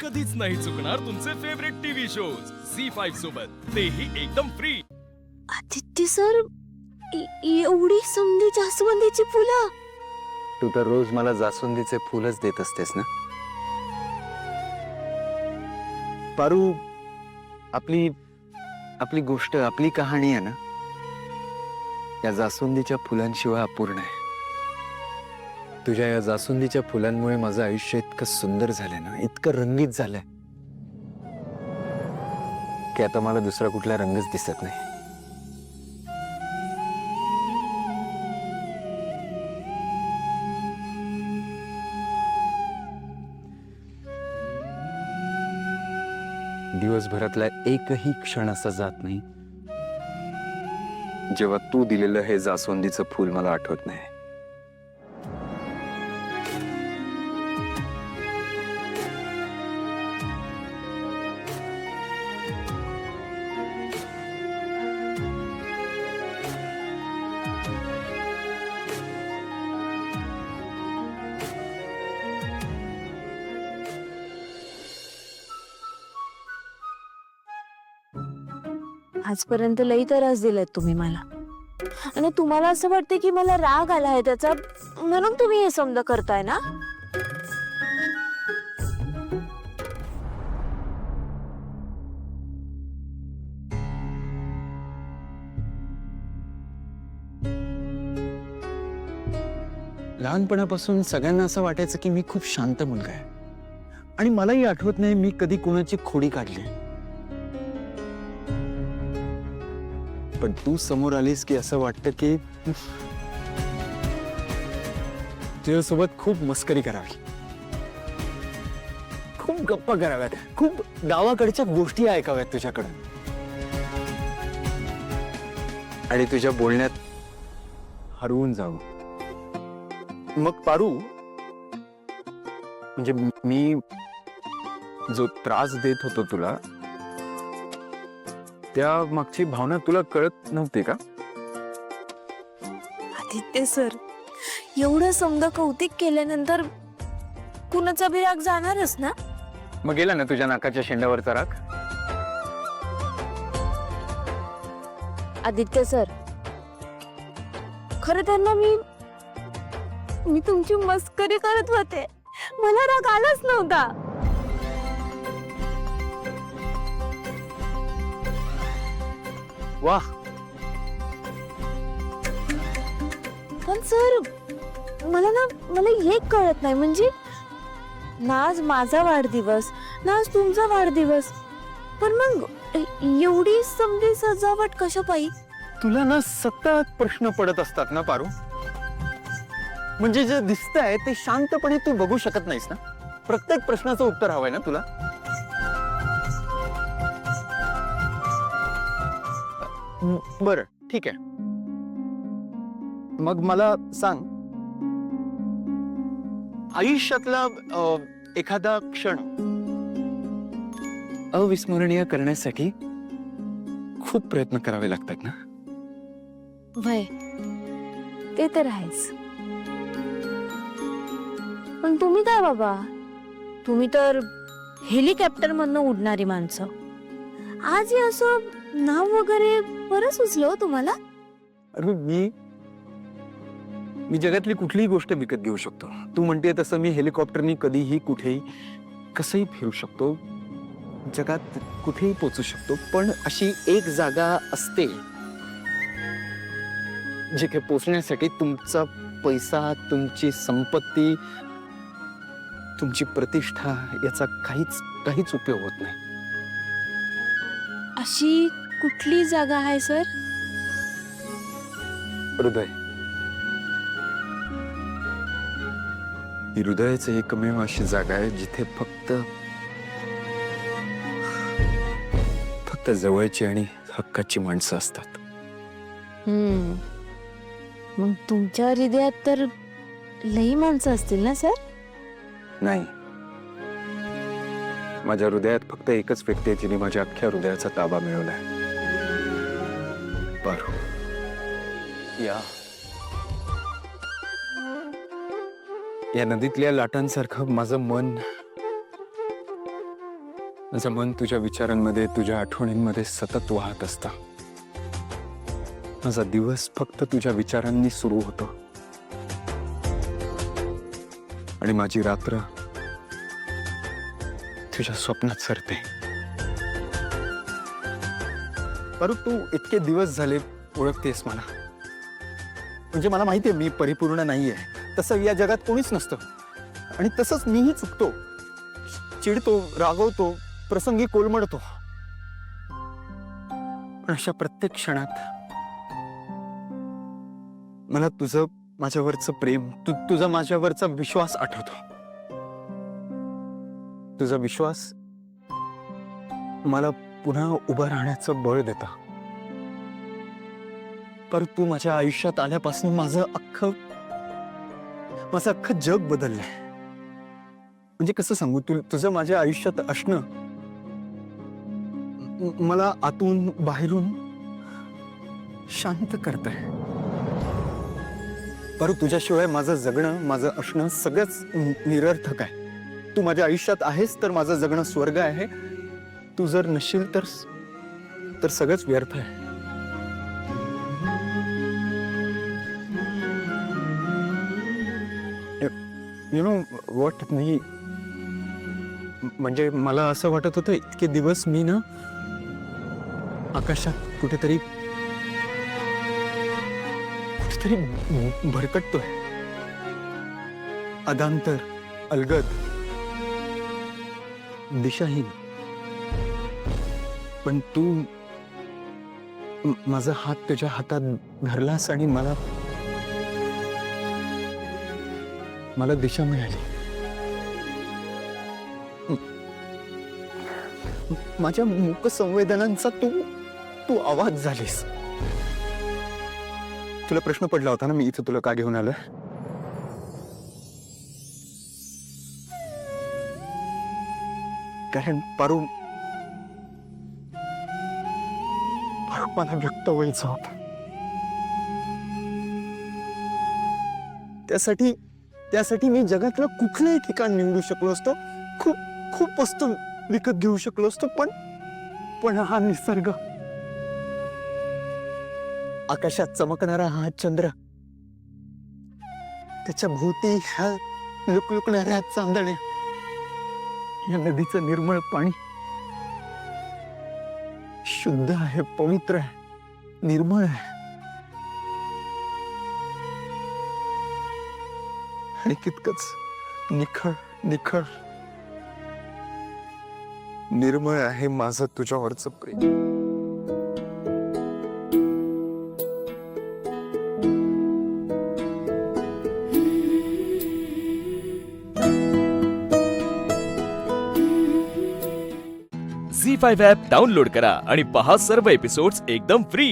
कधीच नाही चुकणार तुमचे फेवरेट टीव्ही शोज झी5 सोबत, तेही एकदम फ्री। आदित्य सर, एवढी समधी जास्वंदीची फुलं? तू तर रोज मला जास्वंदीचे फुलच देत असतेस ना पारू। आपली आपली गोष्ट, आपली कहाणी आहे ना, या जास्वंदीच्या फुलांशिवाय अपूर्ण आहे। तुझ्या या जास्वंदीच्या फुलांमुळे माझं आयुष्य इतकं सुंदर झालंय ना, इतकं रंगीत झालंय की आता मला दुसरा कुठला रंगच दिसत नाही। दिवसभरातला एकही क्षण असा जात नाही जेव्हा तू दिलेलं हे जास्वंदीचं फूल मला आठवत नाही। आजपर्यंत लई त्रास दिलाय तुम्ही मला, आणि तुम्हाला असं वाटतं की मला राग आलाय त्याचा, म्हणून तुम्ही हे समजा करताय ना? लहानपणापासून सगळ्यांना असं वाटायचं की मी खूप शांत मुलगा आहे, आणि मलाही आठवत नाही मी कधी कोणाची खोडी काढली। पण तू समोर आलीस की असं वाटतं की तुझ्यासोबत खूप मस्करी करावी, खूप गप्पा कराव्यात, खूप गावाकडच्या गोष्टी ऐकाव्यात तुझ्याकडून, आणि तुझ्या बोलण्यात हरवून जावं। मग पारू, म्हणजे मी जो त्रास देत होतो तुला, त्या मागची भावना तुला कळत नव्हती का? आदित्य सर, एवढं समजा कौतिक केल्यानंतर कुणाचा बी राग जाणारच ना? मग गेला ना तुझ्या नाकाच्या शेंड्यावरचा राग? आदित्य सर, खरं तर ना मी तुमची मस्करी करत होते, मला राग आलाच नव्हता। वाह, पण सर, मला हे कळत नाही, म्हणजे ना आज माझा वाढदिवस, ना आज तुमचा वाढदिवस, पण मग एवढी समधी सजावट कशा पायी? तुला ना सतत प्रश्न पडत असतात ना पारू, म्हणजे जे दिसतंय ते शांतपणे तू बघू शकत नाहीस ना, प्रत्येक प्रश्नाचं उत्तर हवंय ना तुला। बरं, ठीक आहे, मग मला सांग, आयुष्यातला एखादा क्षण अविस्मरणीय करण्यासाठी खूप प्रयत्न करावे लागतात ना? वय, ते तर आहेच, पण तुम्ही काय बाबा, तुम्ही तर हेलिकॉप्टर मधनं उडणारी माणसं, आज हे असं नाव वगैरे बरं सुचलं तुम्हाला? अरे मी जगातली कुठलीही गोष्ट विकत घेऊ शकतो, तू म्हणते तसं मी हेलिकॉप्टरनी कधीही कुठेही कसंही फिरू शकतो, जगात कुठेही पोहोचू शकतो, पण अशी एक जागा असते जिथे पोहोचण्यासाठी तुमचा पैसा, तुमची संपत्ती, तुमची प्रतिष्ठा याचा काहीच उपयोग होत नाही। अशी कुठली जागा आहे सर? हृदय। ही हृदयाची एकमेव अशी जागा आहे जिथे फक्त जवळची आणि हक्काची माणसं असतात। मग तुमच्या हृदयात तर लई माणसं असतील ना सर? नाही, माझ्या हृदयात फक्त एकच व्यक्ती आहे जिने माझ्या अख्ख्या हृदयाचा ताबा मिळवलाय, पारू। या नदीतल्या लाटांसारखं माझं मन माझं मन तुझ्या विचारांमध्ये, तुझ्या आठवणींमध्ये सतत वाहत असतं. माझा दिवस फक्त तुझ्या विचारांनी सुरू होतो आणि माझी रात्र तुझ्या स्वप्नात सरते. पर तू इतके दिवस झाले ओळखतेस मला, म्हणजे मला माहितीये मी परिपूर्ण नाहीये. तसं या जगात कोणीच नसतं आणि तसंच मीही चुकतो, चिडतो, रागवतो, प्रसंगी कोलमडतो. पण अशा प्रत्येक क्षणात मला तुझं माझ्यावरचं प्रेम, तुझा माझ्यावरचा विश्वास आठवतो. तुझा विश्वास मला पुन्हा उभं राहण्याचं बळ देता. पर तू माझ्या आयुष्यात आल्यापासून माझं अख्खं जग बदललंय. म्हणजे कसं सांगू, तुझं माझ्या आयुष्यात असणं मला आतून बाहेरून शांत करतंय. पर तुझ्याशिवाय माझं जगणं, माझं असणं सगळंच निरर्थक आहे. तू माझ्या आयुष्यात आहेस तर माझं जगणं स्वर्ग आहे. तू जर नशील तर सगळंच व्यर्थ आहे. यु नो व्हॉट, म्हणजे मला असं वाटत होतं इतके दिवस मी ना आकाशात कुठेतरी भरकटतोय, अदांतर, अलगद, दिशाहीन. पण तू माझा हात तुझ्या हातात धरलास आणि मला दिशा मिळाली. माझ्या मूक संवेदनांचा तू आवाज झालीस. तुला प्रश्न पडला होता ना मी इथे तुला का घेऊन आलोय? कारण पारू मला व्यक्त व्हायचं होतं. त्यासाठी मी जगातलं कुठलंही ठिकाण निवडू शकलो असतो, खूप वस्तू विकत घेऊ शकलो असतो, पण हा निसर्ग, आकाशात चमकणारा हा चंद्र, त्याच्या भोवती ह्या लुकलुकणाऱ्या चांदण्या, या नदीचं निर्मळ पाणी शुद्ध आहे, पवित्र आहे, निर्मळ आहे आणि तितकंच निखळ निर्मळ आहे माझं तुझ्यावरचं प्रेम. झी5 ॲप डाउनलोड करा आणि पहा सर्व एपिसोड्स एकदम फ्री.